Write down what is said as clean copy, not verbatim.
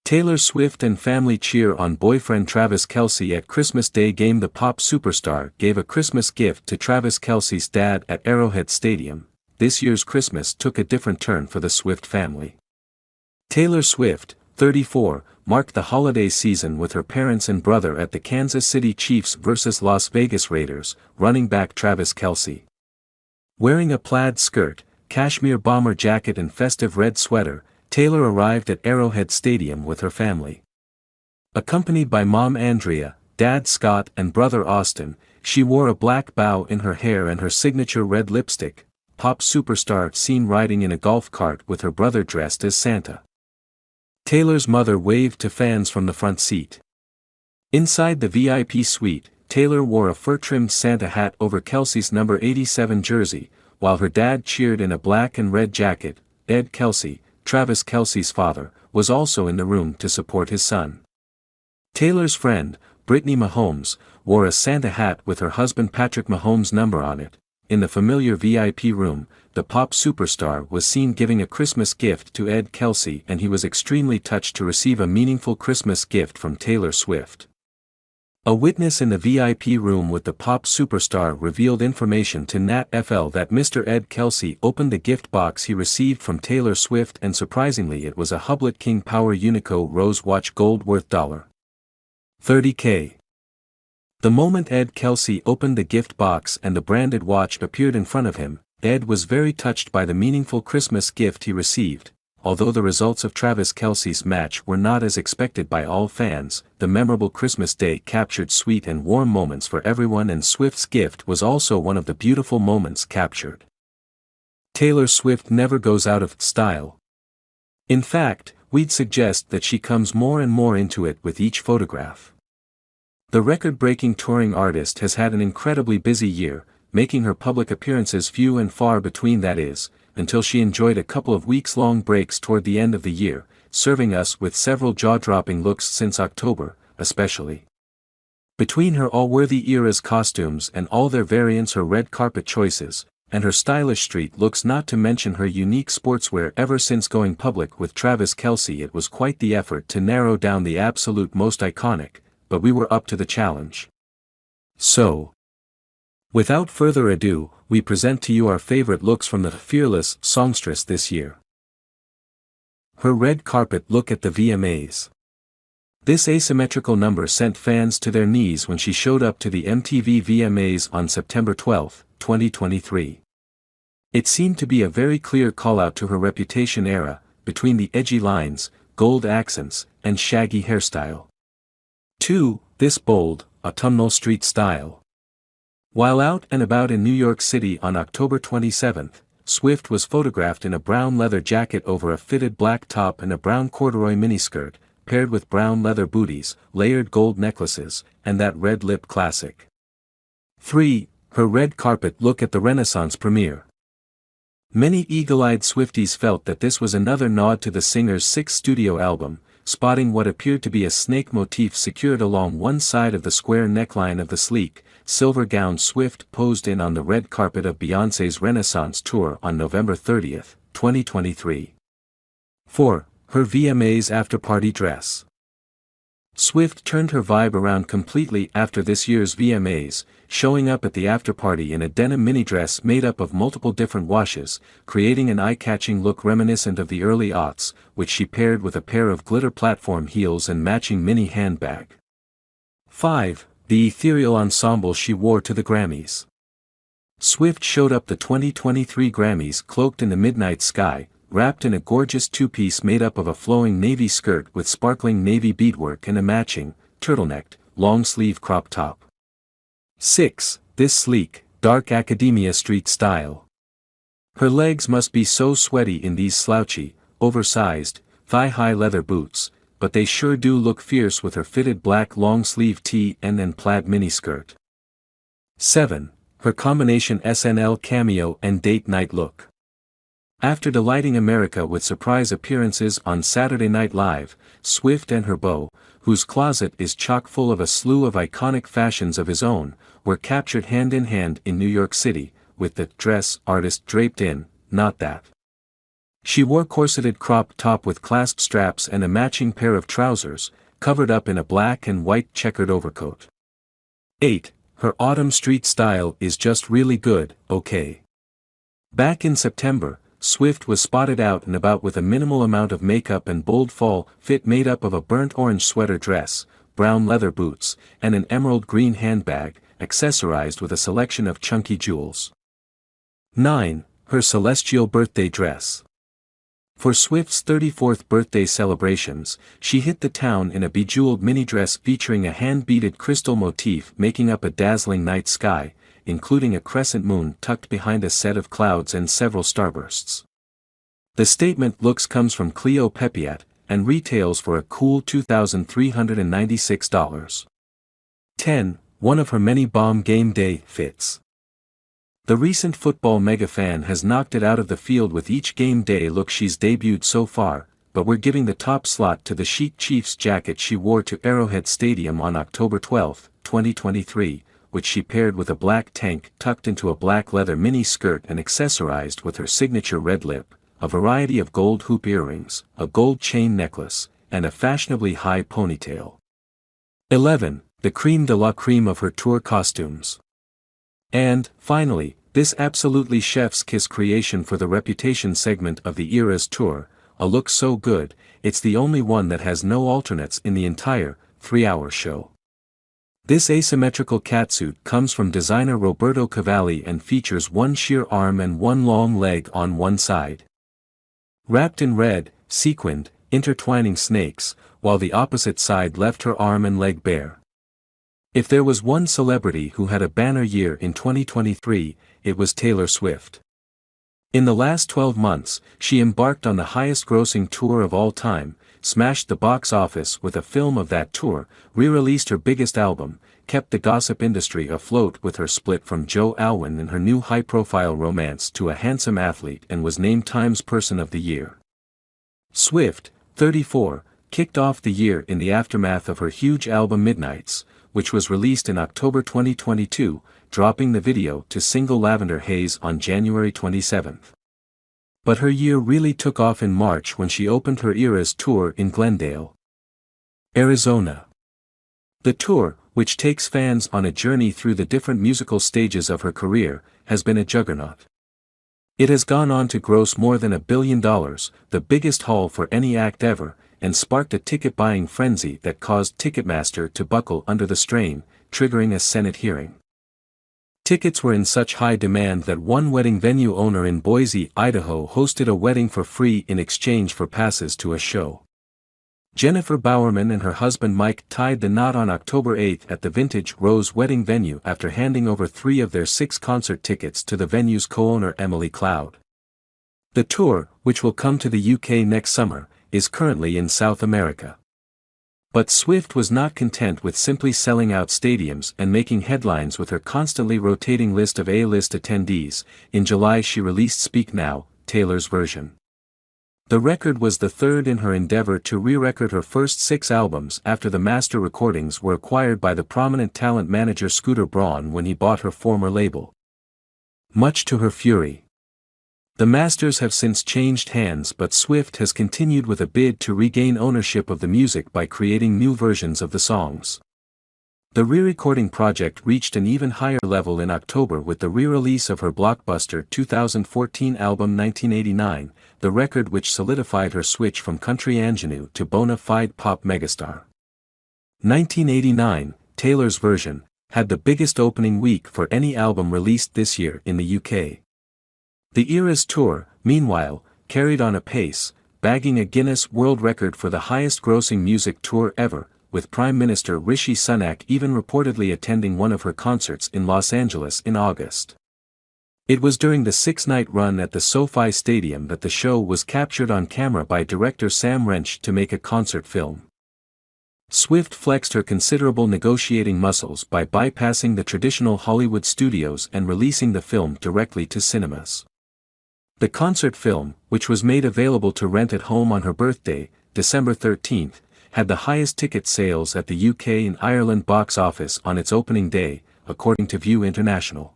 Taylor Swift and family cheer on boyfriend Travis Kelce at Christmas Day game. The pop superstar gave a Christmas gift to Travis Kelce's dad at Arrowhead Stadium. This year's Christmas took a different turn for the Swift family. Taylor Swift, 34, marked the holiday season with her parents and brother at the Kansas City Chiefs vs. Las Vegas Raiders, running back Travis Kelce. Wearing a plaid skirt, cashmere bomber jacket and festive red sweater, Taylor arrived at Arrowhead Stadium with her family. Accompanied by mom Andrea, dad Scott and brother Austin, she wore a black bow in her hair and her signature red lipstick. Pop superstar seen riding in a golf cart with her brother dressed as Santa. Taylor's mother waved to fans from the front seat. Inside the VIP suite, Taylor wore a fur-trimmed Santa hat over Kelce's number 87 jersey, while her dad cheered in a black and red jacket. Ed Kelce, Travis Kelce's father, was also in the room to support his son. Taylor's friend, Brittany Mahomes, wore a Santa hat with her husband Patrick Mahomes' number on it. In the familiar VIP room, the pop superstar was seen giving a Christmas gift to Ed Kelce, and he was extremely touched to receive a meaningful Christmas gift from Taylor Swift. A witness in the VIP room with the pop superstar revealed information to Nat.fl that Mr. Ed Kelce opened the gift box he received from Taylor Swift, and surprisingly it was a Hublot King Power Unico Rose watch gold worth $30K. The moment Ed Kelce opened the gift box and the branded watch appeared in front of him, Ed was very touched by the meaningful Christmas gift he received. Although the results of Travis Kelce's match were not as expected by all fans, the memorable Christmas Day captured sweet and warm moments for everyone, and Swift's gift was also one of the beautiful moments captured. Taylor Swift never goes out of style. In fact, we'd suggest that she comes more and more into it with each photograph. The record-breaking touring artist has had an incredibly busy year, making her public appearances few and far between, that is, until she enjoyed a couple of weeks-long breaks toward the end of the year, serving us with several jaw-dropping looks since October, especially. Between her all-worthy era's costumes and all their variants, her red carpet choices, and her stylish street looks, not to mention her unique sportswear ever since going public with Travis Kelce, it was quite the effort to narrow down the absolute most iconic, but we were up to the challenge. So, without further ado, we present to you our favorite looks from the fearless songstress this year. Her red carpet look at the VMAs. This asymmetrical number sent fans to their knees when she showed up to the MTV VMAs on September 12, 2023. It seemed to be a very clear call-out to her Reputation era, between the edgy lines, gold accents, and shaggy hairstyle. 2. This bold, autumnal street style. While out and about in New York City on October 27, Swift was photographed in a brown leather jacket over a fitted black top and a brown corduroy miniskirt, paired with brown leather booties, layered gold necklaces, and that red lip classic. 3. Her red carpet look at the Renaissance premiere. Many eagle-eyed Swifties felt that this was another nod to the singer's sixth studio album, spotting what appeared to be a snake motif secured along one side of the square neckline of the sleek, silver gown Swift posed in on the red carpet of Beyoncé's Renaissance tour on November 30, 2023. 4. Her VMAs after-party dress. Swift turned her vibe around completely after this year's VMAs, showing up at the after-party in a denim mini-dress made up of multiple different washes, creating an eye-catching look reminiscent of the early aughts, which she paired with a pair of glitter platform heels and matching mini handbag. 5. The ethereal ensemble she wore to the Grammys. Swift showed up the 2023 Grammys cloaked in the midnight sky, wrapped in a gorgeous two-piece made up of a flowing navy skirt with sparkling navy beadwork and a matching, turtlenecked, long-sleeve crop top. 6. This sleek, dark academia street style. Her legs must be so sweaty in these slouchy, oversized, thigh-high leather boots, but they sure do look fierce with her fitted black long-sleeve tee and plaid miniskirt. 7. Her combination SNL cameo and date night look. After delighting America with surprise appearances on Saturday Night Live, Swift and her beau, whose closet is chock full of a slew of iconic fashions of his own, were captured hand-in-hand in New York City, with the dress artist draped in, not that. She wore corseted crop top with clasp straps and a matching pair of trousers, covered up in a black and white checkered overcoat. 8. Her autumn street style is just really good, okay. Back in September, Swift was spotted out and about with a minimal amount of makeup and bold fall fit made up of a burnt orange sweater dress, brown leather boots, and an emerald green handbag, accessorized with a selection of chunky jewels. 9. Her celestial birthday dress. For Swift's 34th birthday celebrations, she hit the town in a bejeweled mini dress featuring a hand-beaded crystal motif making up a dazzling night sky, including a crescent moon tucked behind a set of clouds and several starbursts. The statement looks comes from Cleo Pepiat, and retails for a cool $2,396. 10. One of her many bomb game day fits. The recent football mega fan has knocked it out of the field with each game day look she's debuted so far, but we're giving the top slot to the chic Chiefs jacket she wore to Arrowhead Stadium on October 12, 2023, which she paired with a black tank tucked into a black leather mini skirt and accessorized with her signature red lip, a variety of gold hoop earrings, a gold chain necklace, and a fashionably high ponytail. 11. The creme de la creme of her tour costumes. And, finally, this absolutely chef's kiss creation for the Reputation segment of the Eras tour, a look so good, it's the only one that has no alternates in the entire 3-hour show. This asymmetrical catsuit comes from designer Roberto Cavalli and features one sheer arm and one long leg on one side. Wrapped in red, sequined, intertwining snakes, while the opposite side left her arm and leg bare. If there was one celebrity who had a banner year in 2023, it was Taylor Swift. In the last 12 months, she embarked on the highest-grossing tour of all time, smashed the box office with a film of that tour, re-released her biggest album, kept the gossip industry afloat with her split from Joe Alwyn and her new high-profile romance to a handsome athlete, and was named Time's Person of the Year. Swift, 34, kicked off the year in the aftermath of her huge album Midnights, which was released in October 2022, dropping the video to single Lavender Haze on January 27. But her year really took off in March when she opened her Eras tour in Glendale, Arizona. The tour, which takes fans on a journey through the different musical stages of her career, has been a juggernaut. It has gone on to gross more than $1 billion, the biggest haul for any act ever, and sparked a ticket-buying frenzy that caused Ticketmaster to buckle under the strain, triggering a Senate hearing. Tickets were in such high demand that one wedding venue owner in Boise, Idaho hosted a wedding for free in exchange for passes to a show. Jennifer Bowerman and her husband Mike tied the knot on October 8 at the Vintage Rose wedding venue after handing over 3 of their 6 concert tickets to the venue's co-owner Emily Cloud. The tour, which will come to the UK next summer, is currently in South America. But Swift was not content with simply selling out stadiums and making headlines with her constantly rotating list of A-list attendees. In July she released Speak Now, Taylor's version. The record was the third in her endeavor to re-record her first 6 albums after the master recordings were acquired by the prominent talent manager Scooter Braun when he bought her former label. Much to her fury. The masters have since changed hands, but Swift has continued with a bid to regain ownership of the music by creating new versions of the songs. The re-recording project reached an even higher level in October with the re-release of her blockbuster 2014 album 1989, the record which solidified her switch from country ingenue to bona fide pop megastar. 1989, Taylor's version, had the biggest opening week for any album released this year in the UK. The Eras tour, meanwhile, carried on apace, bagging a Guinness World Record for the highest-grossing music tour ever, with Prime Minister Rishi Sunak even reportedly attending one of her concerts in Los Angeles in August. It was during the 6-night run at the SoFi Stadium that the show was captured on camera by director Sam Wrench to make a concert film. Swift flexed her considerable negotiating muscles by bypassing the traditional Hollywood studios and releasing the film directly to cinemas. The concert film, which was made available to rent at home on her birthday, December 13, had the highest ticket sales at the UK and Ireland box office on its opening day, according to View International.